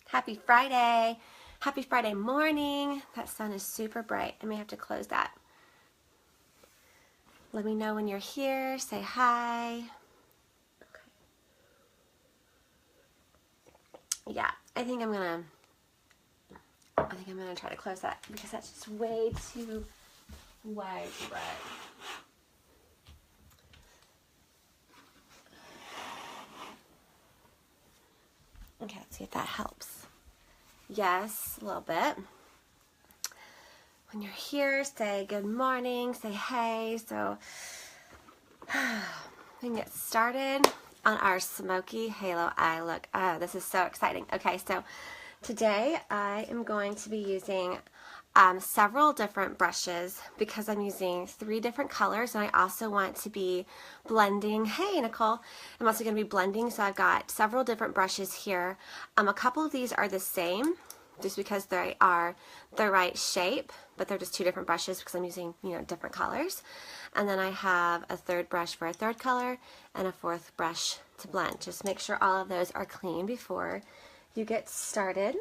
Happy Friday. Happy Friday morning. That sun is super bright. I may have to close that. Let me know when you're here. Say hi. Okay. Yeah, I think I'm gonna try to close that because that's just way too widespread. Okay, let's see if that helps. Yes, a little bit. When you're here, say good morning, say hey. So we can get started on our Smoky Halo Eye look. Oh, this is so exciting. Okay, so today I am going to be using several different brushes because I'm using 3 different colors, and I also want to be blending. Hey Nicole, I'm also going to be blending, so I've got several different brushes here. A couple of these are the same just because they are the right shape, but they're just 2 different brushes because I'm using, different colors. And then I have a 3rd brush for a 3rd color and a 4th brush to blend. Just make sure all of those are clean before you get started.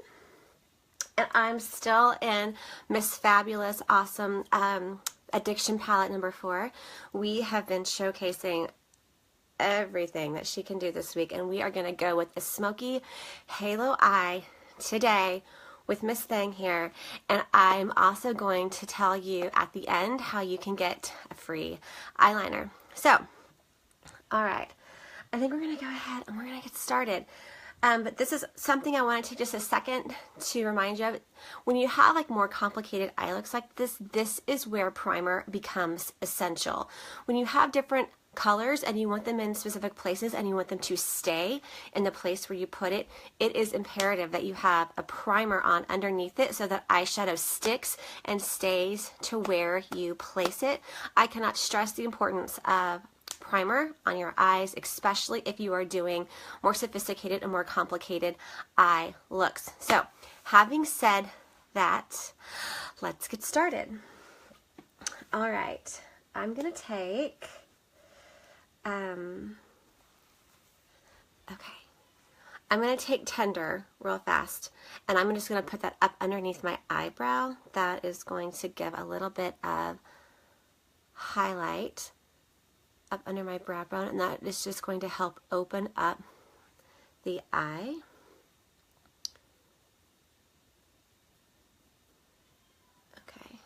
And I'm still in Miss Fabulous Awesome Addiction Palette number 4. We have been showcasing everything that she can do this week, and we are going to go with the Smoky Halo Eye today with Miss Thang here. And I'm also going to tell you at the end how you can get a free eyeliner. So, alright, I think we're going to go ahead and we're going to get started. But this is something I want to take just a second to remind you of. When you have like more complicated eye looks like this is where primer becomes essential. When you have different colors and you want them in specific places and you want them to stay in the place where you put it, it is imperative that you have a primer on underneath it so that eyeshadow sticks and stays to where you place it. I cannot stress the importance of primer on your eyes, especially if you are doing more sophisticated and more complicated eye looks. So, having said that, let's get started. All right, I'm gonna take, I'm gonna take Tender real fast, and I'm just gonna put that up underneath my eyebrow. That is going to give a little bit of highlight up under my brow bone, and that is just going to help open up the eye. Okay.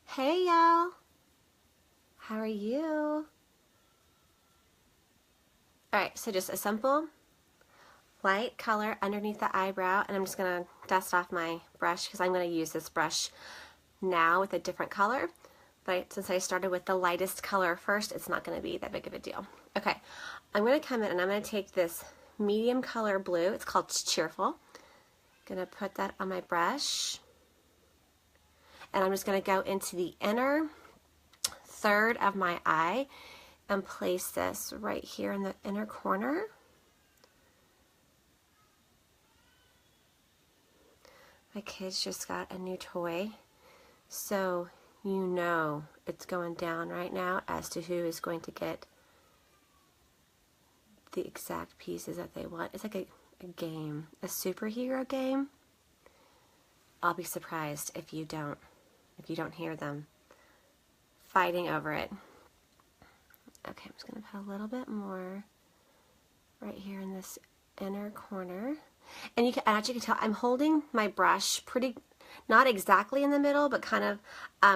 Hey y'all, how are you? Alright, so just a simple light color underneath the eyebrow, and I'm just going to dust off my brush because I'm going to use this brush now with a different color, but since I started with the lightest color first, it's not going to be that big of a deal. Okay, I'm going to come in and I'm going to take this medium color blue. It's called Cheerful. I'm going to put that on my brush, and I'm just going to go into the inner 1/3 of my eye and place this right here in the inner corner. My kids just got a new toy, so you know it's going down right now as to who is going to get the exact pieces that they want. It's like a game, a superhero game. I'll be surprised if you don't hear them fighting over it. Okay, I'm just going to put a little bit more right here in this inner corner. And as you can tell, I'm holding my brush pretty, not exactly in the middle, but kind of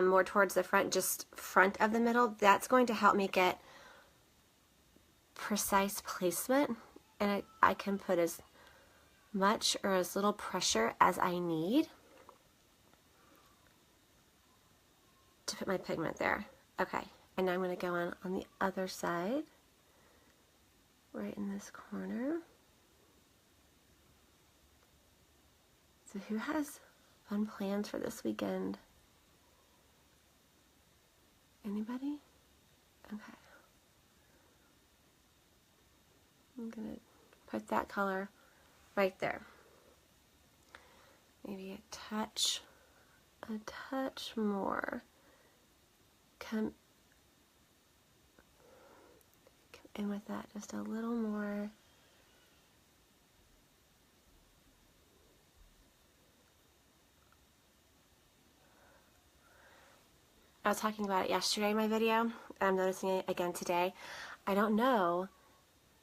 more towards the front, just front of the middle. That's going to help me get precise placement, and I can put as much or as little pressure as I need to put my pigment there. Okay, and now I'm going to go on the other side, right in this corner. So who has fun plans for this weekend? Anybody? Okay. I'm going to put that color right there. Maybe a touch more. Come in with that just a little more. I was talking about it yesterday in my video, and I'm noticing it again today. I don't know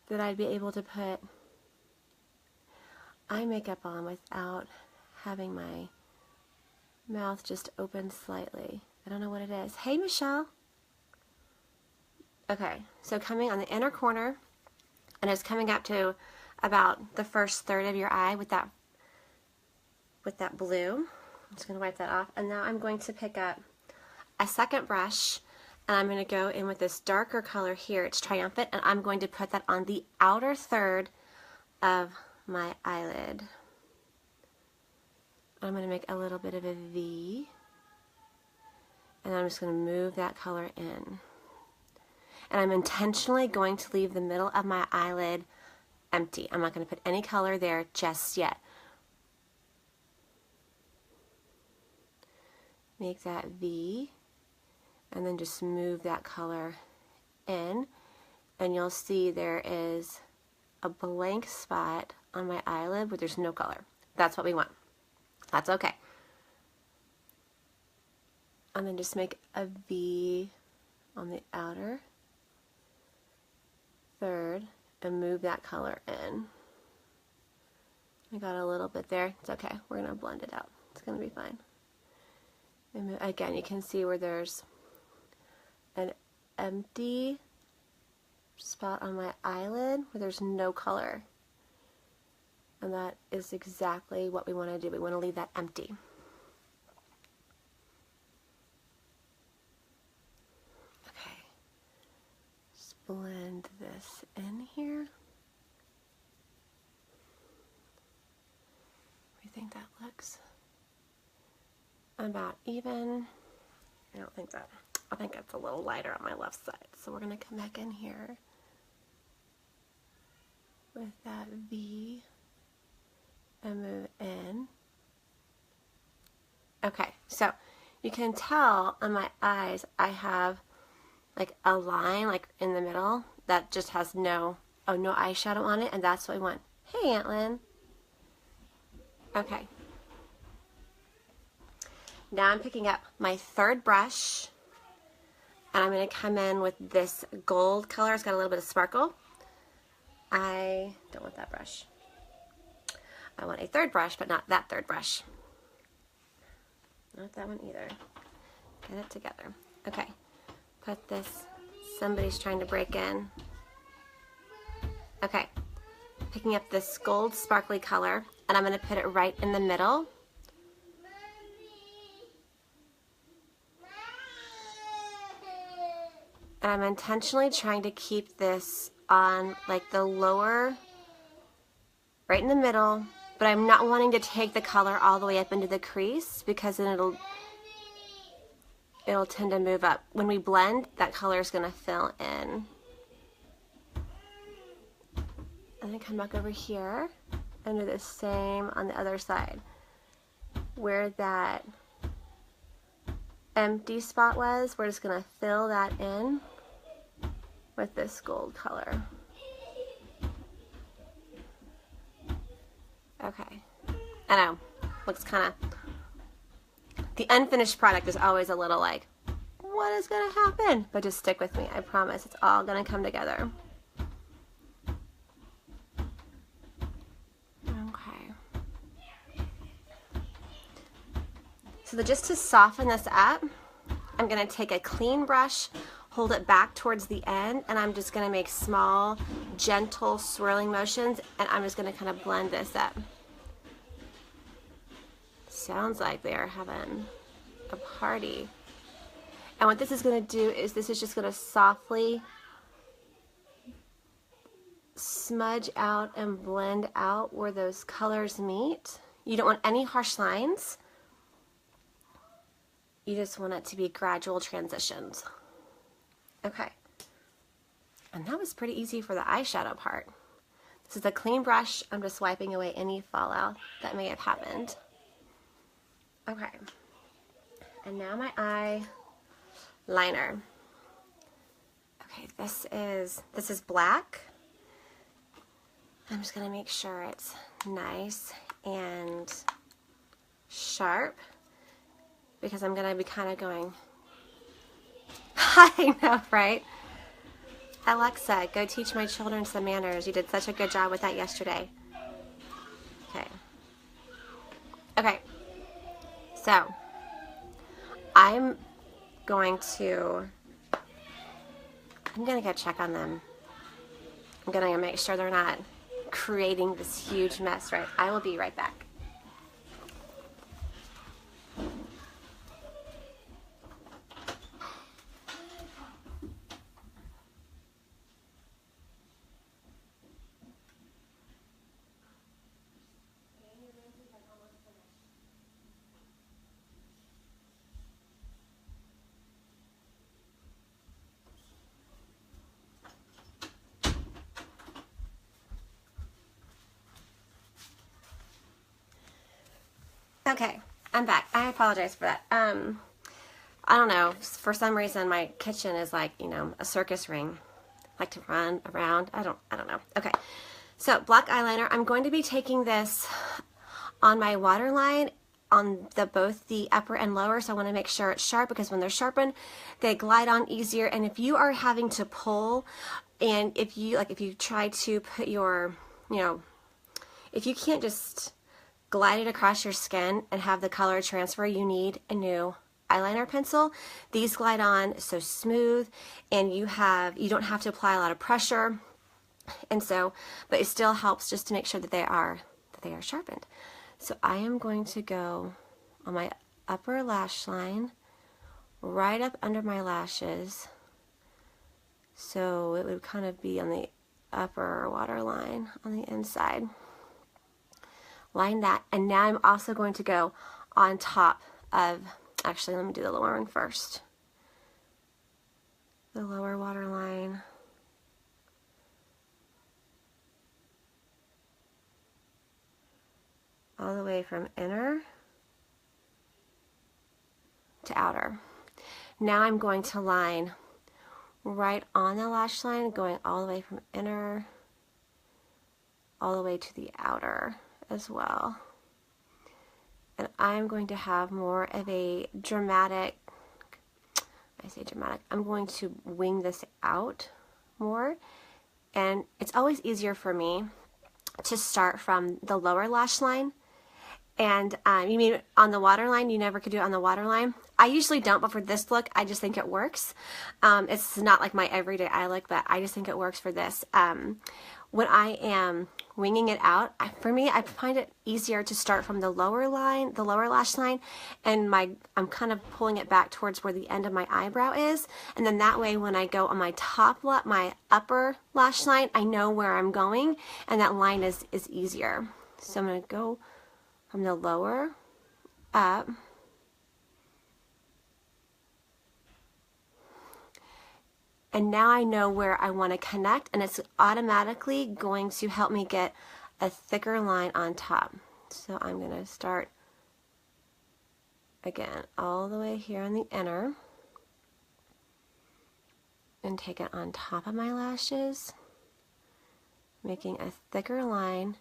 that I'd be able to put eye makeup on without having my mouth just open slightly. I don't know what it is. Hey, Michelle. Okay, so coming on the inner corner, and it's coming up to about the first third of your eye with that blue. I'm just going to wipe that off, and now I'm going to pick up a second brush, and I'm going to go in with this darker color here. It's Triumphant, and I'm going to put that on the outer third of my eyelid. I'm going to make a little bit of a V, and I'm just going to move that color in. And I'm intentionally going to leave the middle of my eyelid empty. I'm not going to put any color there just yet. Make that V, and then just move that color in, and you'll see there is a blank spot on my eyelid where there's no color. That's what we want. That's okay. And then just make a V on the outer third and move that color in. I got a little bit there. It's okay. We're going to blend it out. It's going to be fine. And again, you can see where there's an empty spot on my eyelid where there's no color. And that is exactly what we want to do. We want to leave that empty. Okay. Just blend this in here. We think that looks about even. I don't think that. I think it's a little lighter on my left side. So we're going to come back in here with that V and move in. Okay, so you can tell on my eyes I have like a line like in the middle that just has no eyeshadow on it, and that's what we want. Hey, Aunt Lynn. Okay. Now I'm picking up my third brush, and I'm going to come in with this gold color. It's got a little bit of sparkle. I don't want that brush. I want a third brush, but not that third brush. Not that one either. Get it together. Okay. Put this. Somebody's trying to break in. Okay. Picking up this gold sparkly color, and I'm going to put it right in the middle. And I'm intentionally trying to keep this on like the lower, right in the middle, but I'm not wanting to take the color all the way up into the crease because then it'll tend to move up. When we blend, that color is going to fill in. And then come back over here and do the same on the other side. Where that empty spot was, we're just going to fill that in with this gold color. Okay. I know, looks kind of, the unfinished product is always a little like, what is going to happen? But just stick with me. I promise it's all going to come together. Okay. So just to soften this up, I'm going to take a clean brush, hold it back towards the end, and I'm just going to make small, gentle swirling motions, and I'm just going to kind of blend this up. Sounds like they are having a party. And what this is going to do is this is just going to softly smudge out and blend out where those colors meet. You don't want any harsh lines. You just want it to be gradual transitions. Okay. And that was pretty easy for the eyeshadow part. This is a clean brush. I'm just wiping away any fallout that may have happened. Okay. And now my eyeliner. Okay, this is black. I'm just gonna make sure it's nice and sharp because I'm gonna be kind of going. I know, right? Alexa, go teach my children some manners. You did such a good job with that yesterday. Okay. Okay. So, I'm going to go check on them. I'm going to make sure they're not creating this huge mess, right? I will be right back. Okay, I'm back. I apologize for that. I don't know. For some reason, my kitchen is like, you know, a circus ring. I like to run around. I don't know. Okay, so black eyeliner. I'm going to be taking this on my waterline on both the upper and lower. So I want to make sure it's sharp because when they're sharpened, they glide on easier. And if you are having to pull, and if you try to put your, you know, if you can't just glide it across your skin and have the color transfer, you need a new eyeliner pencil. These glide on so smooth, and you don't have to apply a lot of pressure, and so, but it still helps just to make sure that they are sharpened. So I am going to go on my upper lash line, right up under my lashes, so it would kind of be on the upper waterline on the inside. Line that, and now I'm also going to go on top of, actually let me do the lower one first. The lower waterline. All the way from inner to outer. Now I'm going to line right on the lash line, going all the way from inner all the way to the outer as well. And I'm going to have more of a dramatic, I say dramatic, I'm going to wing this out more. And it's always easier for me to start from the lower lash line. And you mean on the waterline? You never could do it on the waterline? I usually don't, but for this look, I just think it works. It's not like my everyday eye look, but I just think it works for this. When I am winging it out, for me, I find it easier to start from the lower line, the lower lash line, and I'm kind of pulling it back towards where the end of my eyebrow is, and then that way when I go on my my upper lash line, I know where I'm going, and that line is easier. So I'm going to go from the lower up, and now I know where I want to connect, and it's automatically going to help me get a thicker line on top. So I'm going to start again all the way here on the inner and take it on top of my lashes, making a thicker line.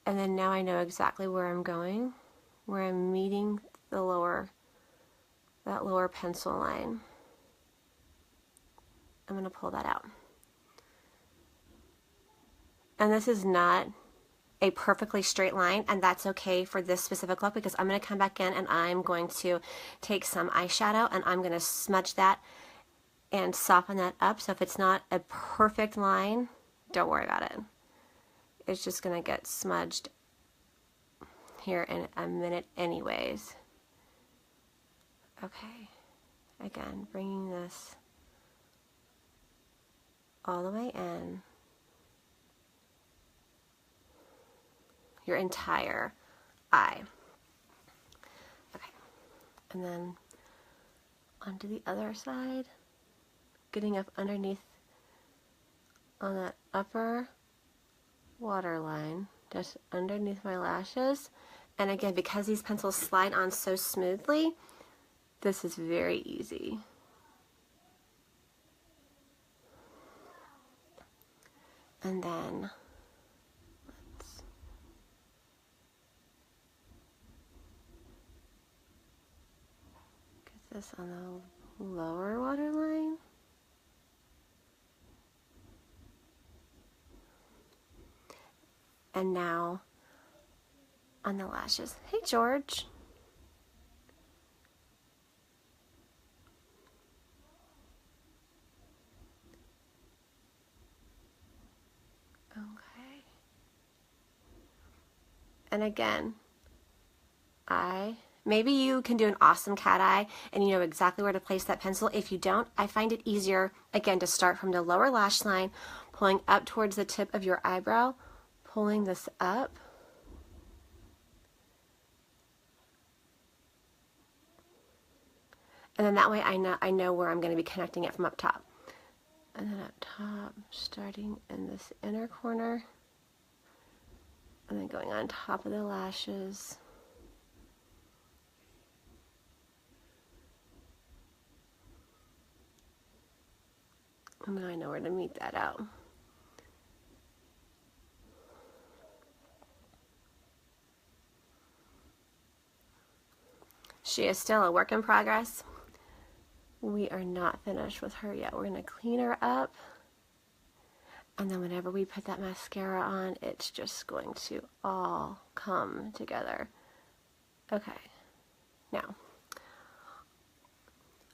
And then now I know exactly where I'm going, where I'm meeting the that lower pencil line. I'm going to pull that out. And this is not a perfectly straight line, and that's okay for this specific look, because I'm going to come back in and I'm going to take some eyeshadow and I'm going to smudge that and soften that up. So if it's not a perfect line, don't worry about it. It's just going to get smudged here in a minute anyways. Okay, again, bringing this all the way in. Your entire eye. Okay, and then onto the other side, getting up underneath on that upper waterline, just underneath my lashes. And again, because these pencils slide on so smoothly, this is very easy. And then let's get this on the lower waterline. And now on the lashes. Hey, George. Okay. And again, maybe you can do an awesome cat eye and you know exactly where to place that pencil. If you don't, I find it easier, again, to start from the lower lash line, pulling up towards the tip of your eyebrow, pulling this up. And then that way I know where I'm going to be connecting it from up top. And then up top, starting in this inner corner, and then going on top of the lashes. And then I know where to meet that out. She is still a work in progress. We are not finished with her yet. We're going to clean her up. And then whenever we put that mascara on, it's just going to all come together. Okay. Now,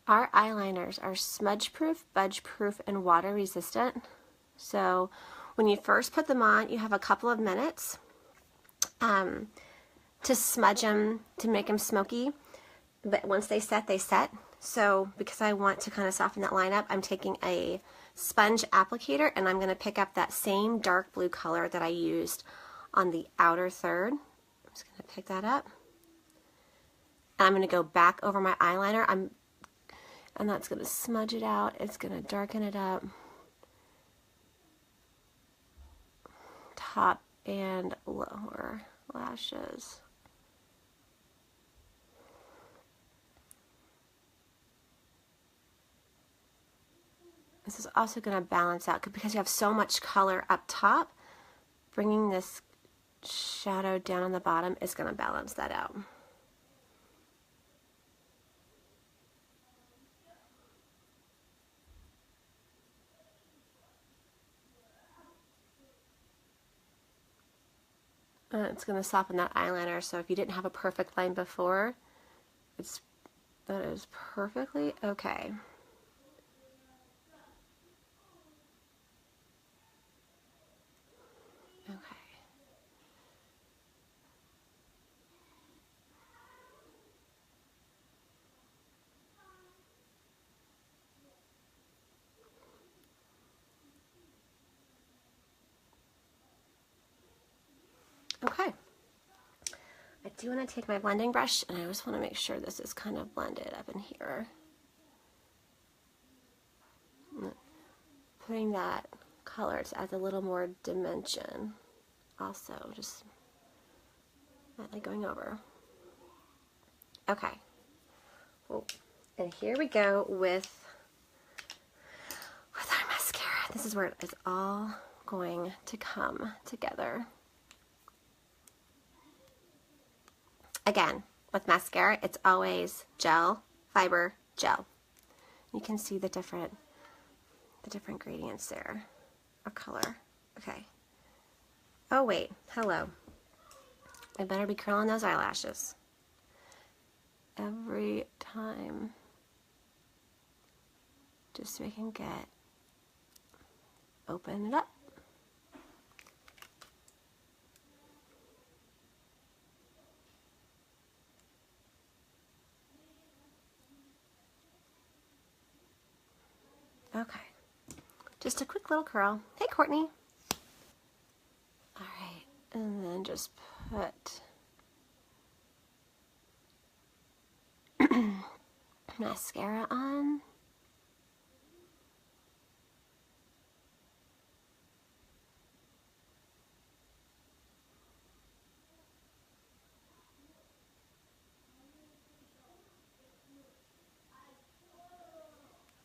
our eyeliners are smudge-proof, budge-proof, and water-resistant. So when you first put them on, you have a couple of minutes to smudge them, to make them smoky. But once they set, they set. So because I want to kind of soften that line up, I'm taking a sponge applicator and I'm going to pick up that same dark blue color that I used on the outer third. I'm just going to pick that up. And I'm going to go back over my eyeliner. And that's going to smudge it out. It's going to darken it up. Top and lower lashes. This is also going to balance out because you have so much color up top. Bringing this shadow down on the bottom is going to balance that out. It's going to soften that eyeliner, so if you didn't have a perfect line before, that is perfectly okay. Okay. I do want to take my blending brush and I just want to make sure this is kind of blended up in here. Putting that color to add a little more dimension. Also, just lightly going over. Okay. Oh, and here we go with our mascara. This is where it is all going to come together. Again, with mascara, it's always gel, fiber, gel. You can see the different gradients there of color. Okay. Oh wait, hello. I better be curling those eyelashes every time, just so we can open it up. Okay, just a quick little curl. Hey, Courtney. All right, and then just put mascara on.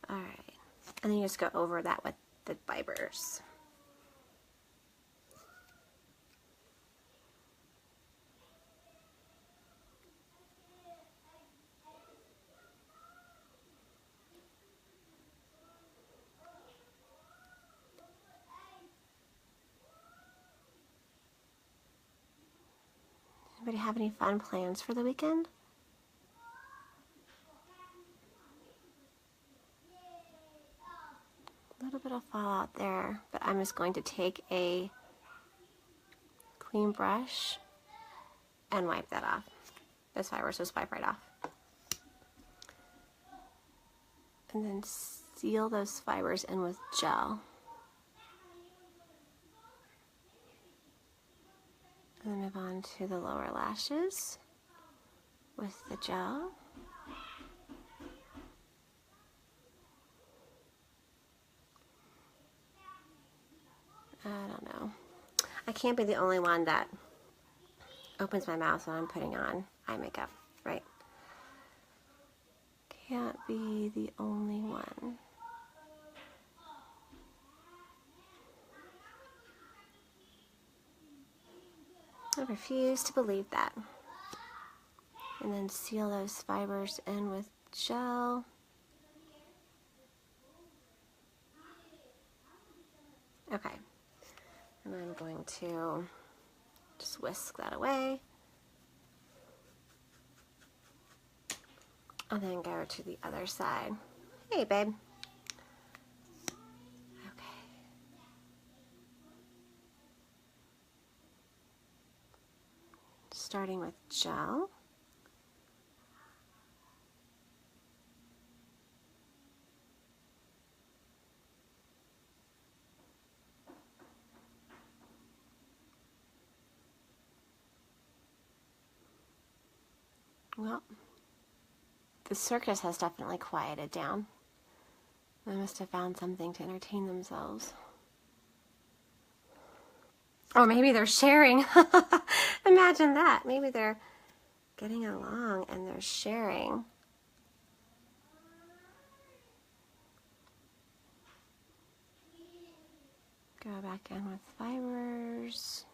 All right, and then you just go over that with the fibers. Anybody have any fun plans for the weekend? A little bit of fallout there, but I'm just going to take a clean brush and wipe that off. Those fibers just wipe right off. And then seal those fibers in with gel. And then move on to the lower lashes with the gel. I don't know. I can't be the only one that opens my mouth when I'm putting on eye makeup, right? Can't be the only one. I refuse to believe that. And then seal those fibers in with gel. Okay. And I'm going to just whisk that away. And then go to the other side. Hey, babe. Okay. Starting with gel. Well, the circus has definitely quieted down. They must have found something to entertain themselves. Or maybe they're sharing. Imagine that. Maybe they're getting along and they're sharing. Go back in with fibers.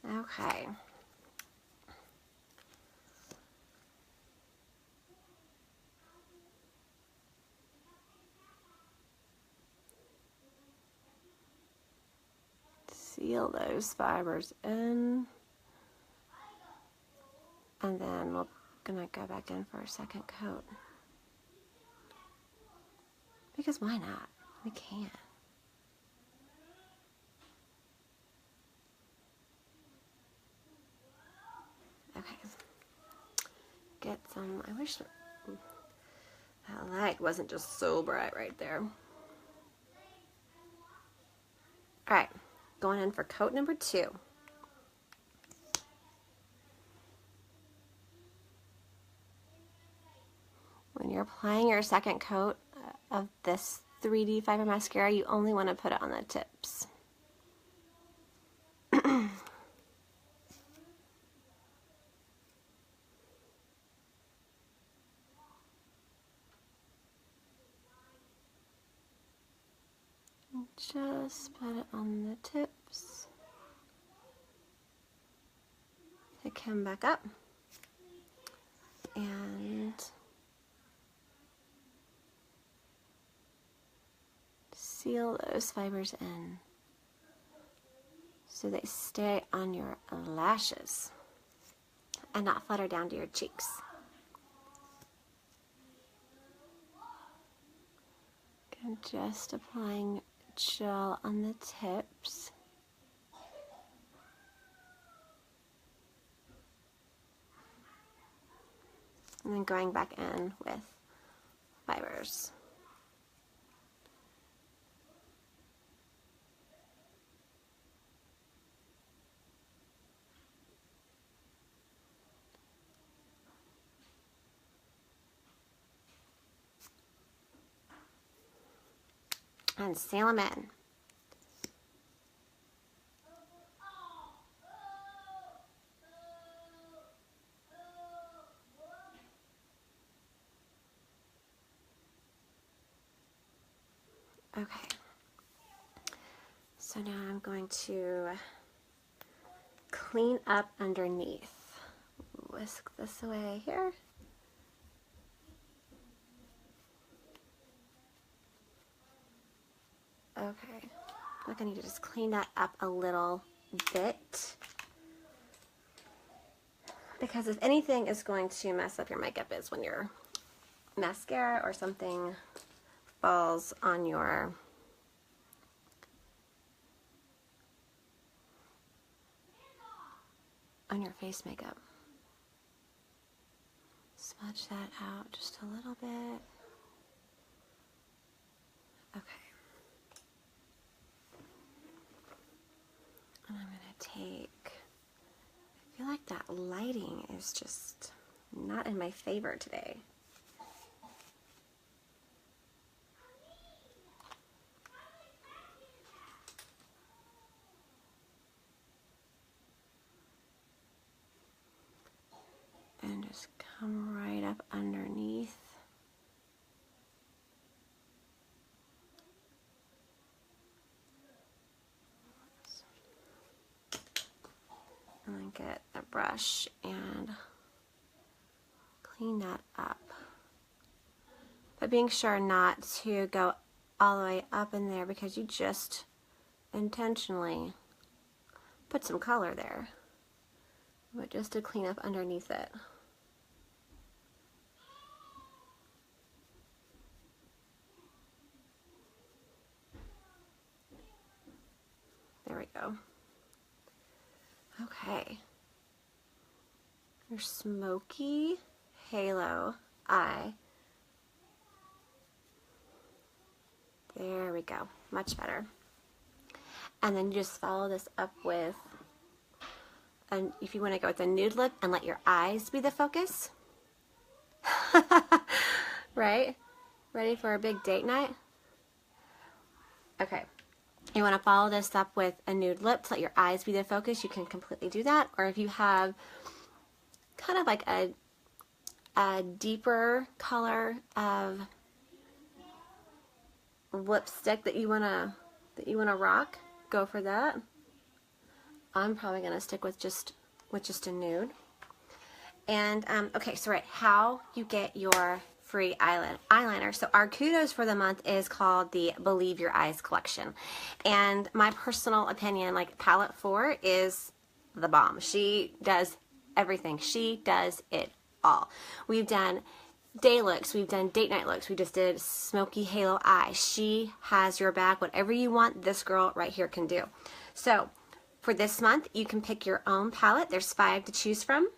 Okay. Seal those fibers in. And then we're gonna go back in for a second coat. Because why not? We can. Okay. Get some, I wish that light wasn't just so bright right there. Alright, going in for coat number 2. When you're applying your second coat of this 3D fiber mascara, you only want to put it on the tips. Just put it on the tips. To come back up and seal those fibers in so they stay on your lashes and not flutter down to your cheeks. I'm just applying gel on the tips. And then going back in with fibers. And seal them in. Okay, so now I'm going to clean up underneath. Whisk this away here. Okay, I think I need to just clean that up a little bit, because if anything is going to mess up your makeup is when your mascara or something falls on your face makeup. Smudge that out just a little bit. Okay. And I'm going to take, I feel like that lighting is just not in my favor today. And just come right up underneath. And then get a brush and clean that up. But being sure not to go all the way up in there, because you just intentionally put some color there. But just to clean up underneath it. There we go. Okay. Your Smokey Halo Eye. There we go. Much better. And then you just follow this up with, and if you want to go with a nude lip and let your eyes be the focus. Right? Ready for a big date night? Okay. You want to follow this up with a nude lip to let your eyes be the focus. You can completely do that. Or if you have kind of like a deeper color of lipstick that you wanna rock, go for that. I'm probably gonna stick with just a nude. And okay, so right, how you get your free eyeliner. So our kudos for the month is called the Believe Your Eyes collection. And my personal opinion, like palette 4 is the bomb. She does everything. She does it all. We've done day looks, we've done date night looks, we just did Smokey Halo Eye. She has your bag. Whatever you want, this girl right here can do. So for this month, you can pick your own palette. There's 5 to choose from.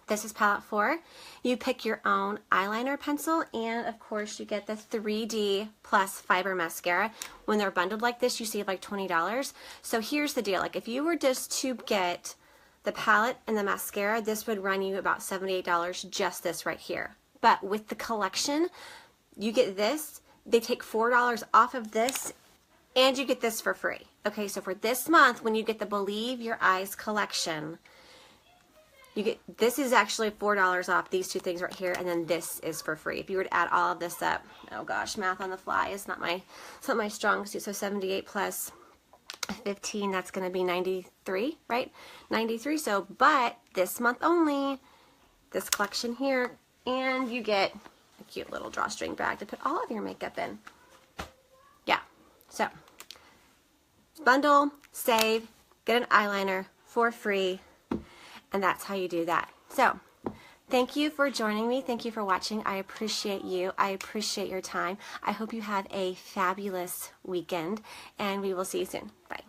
This is palette 4. You pick your own eyeliner pencil, and of course you get the 3D plus fiber mascara. When they're bundled like this, you save like $20. So here's the deal. Like if you were just to get the palette and the mascara, this would run you about $78, just this right here. But with the collection, you get this. They take $4 off of this, and you get this for free. Okay, so for this month, when you get the Believe Your Eyes collection, you get, this is actually $4 off, these 2 things right here, and then this is for free. If you were to add all of this up, oh gosh, math on the fly is not my strong suit. So 78 plus 15, that's going to be 93, right? 93. So, but this month only, this collection here, and you get a cute little drawstring bag to put all of your makeup in. Yeah, so bundle, save, get an eyeliner for free. And that's how you do that. So, thank you for joining me. Thank you for watching. I appreciate you. I appreciate your time. I hope you have a fabulous weekend, and we will see you soon. Bye.